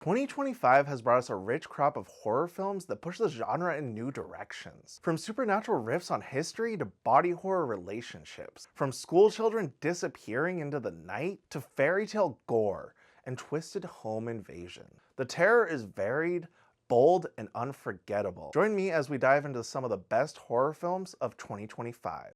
2025 has brought us a rich crop of horror films that push the genre in new directions. From supernatural riffs on history to body horror relationships. From school children disappearing into the night to fairy tale gore and twisted home invasion. The terror is varied, bold, and unforgettable. Join me as we dive into some of the best horror films of 2025.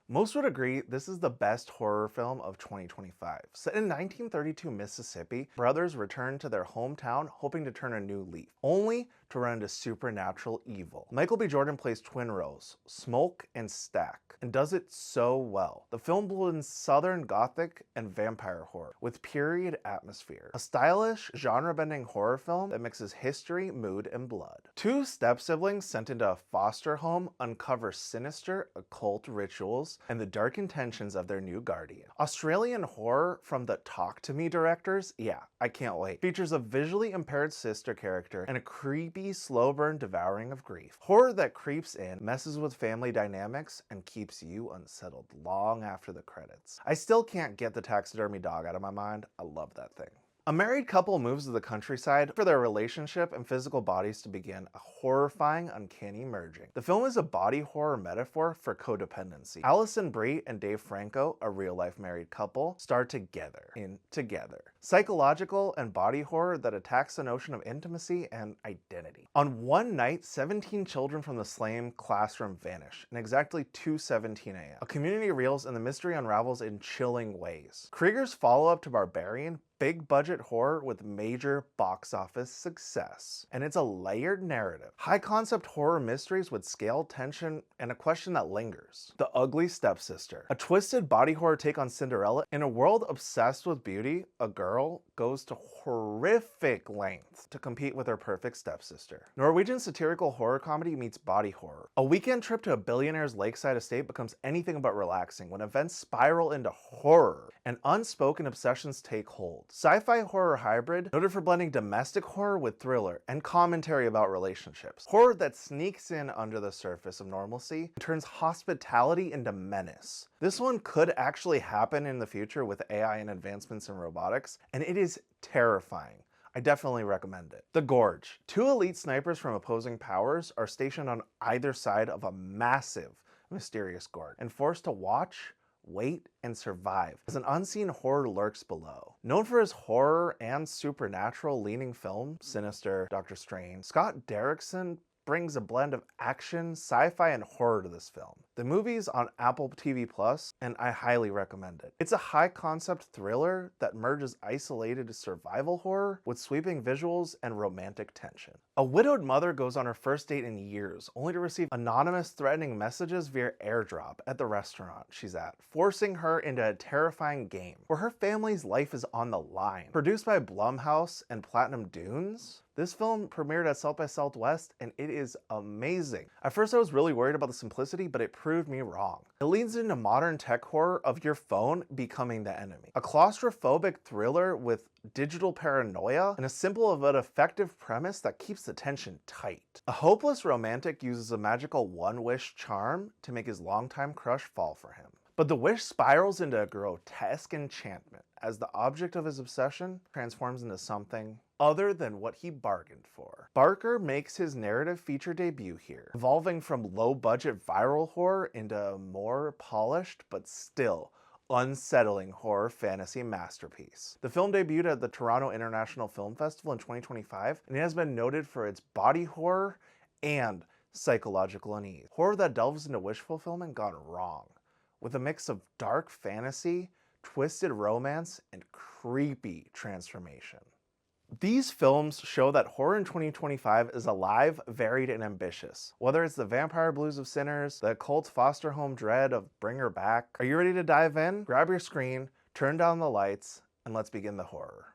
Most would agree this is the best horror film of 2025. Set in 1932 Mississippi, brothers return to their hometown hoping to turn a new leaf, only to run into supernatural evil. Michael B. Jordan plays twin roles, Smoke and Stack, and does it so well. The film blends Southern Gothic and vampire horror with period atmosphere. A stylish, genre-bending horror film that mixes history, mood, and blood. Two step-siblings sent into a foster home uncover sinister occult rituals and the dark intentions of their new guardian. Australian horror from the Talk to Me directors? Yeah, I can't wait. Features a visually impaired sister character and a creepy, slow burn devouring of grief. Horror that creeps in, messes with family dynamics, and keeps you unsettled long after the credits. I still can't get the taxidermy dog out of my mind. I love that thing. A married couple moves to the countryside for their relationship and physical bodies to begin a horrifying, uncanny merging. The film is a body horror metaphor for codependency. Allison Brie and Dave Franco, a real-life married couple, star together in Together. Psychological and body horror that attacks the notion of intimacy and identity. On one night, 17 children from the same classroom vanish in exactly 2:17 a.m. A community reels and the mystery unravels in chilling ways. Krieger's follow-up to Barbarian, big budget horror with major box office success. And it's a layered narrative. High concept horror mysteries with scale, tension, and a question that lingers. The Ugly Stepsister. A twisted body horror take on Cinderella. In a world obsessed with beauty, a girl goes to horrific lengths to compete with her perfect stepsister. Norwegian satirical horror comedy meets body horror. A weekend trip to a billionaire's lakeside estate becomes anything but relaxing when events spiral into horror and unspoken obsessions take hold. Sci-fi horror hybrid, noted for blending domestic horror with thriller and commentary about relationships. Horror that sneaks in under the surface of normalcy and turns hospitality into menace. This one could actually happen in the future with AI and advancements in robotics, and it is terrifying. I definitely recommend it. The Gorge. Two elite snipers from opposing powers are stationed on either side of a massive, mysterious gorge and forced to watch, wait, and survive as an unseen horror lurks below. Known for his horror and supernatural leaning film, Sinister, Doctor Strange, Scott Derrickson brings a blend of action, sci-fi, and horror to this film. The movie's on Apple TV Plus, and I highly recommend it. It's a high-concept thriller that merges isolated survival horror with sweeping visuals and romantic tension. A widowed mother goes on her first date in years, only to receive anonymous threatening messages via airdrop at the restaurant she's at, forcing her into a terrifying game where her family's life is on the line. Produced by Blumhouse and Platinum Dunes, this film premiered at South by Southwest, and it is amazing. At first I was really worried about the simplicity, but it proved me wrong. It leans into modern tech horror of your phone becoming the enemy. A claustrophobic thriller with digital paranoia and a simple but effective premise that keeps the tension tight. A hopeless romantic uses a magical one-wish charm to make his longtime crush fall for him. But the wish spirals into a grotesque enchantment as the object of his obsession transforms into something other than what he bargained for. Barker makes his narrative feature debut here, evolving from low-budget viral horror into a more polished but still unsettling horror fantasy masterpiece. The film debuted at the Toronto International Film Festival in 2025, and it has been noted for its body horror and psychological unease. Horror that delves into wish fulfillment gone wrong, with a mix of dark fantasy, twisted romance, and creepy transformation. These films show that horror in 2025 is alive, varied, and ambitious. Whether it's the vampire blues of Sinners, the occult foster home dread of Bring Her Back, are you ready to dive in? Grab your screen, turn down the lights, and let's begin the horror.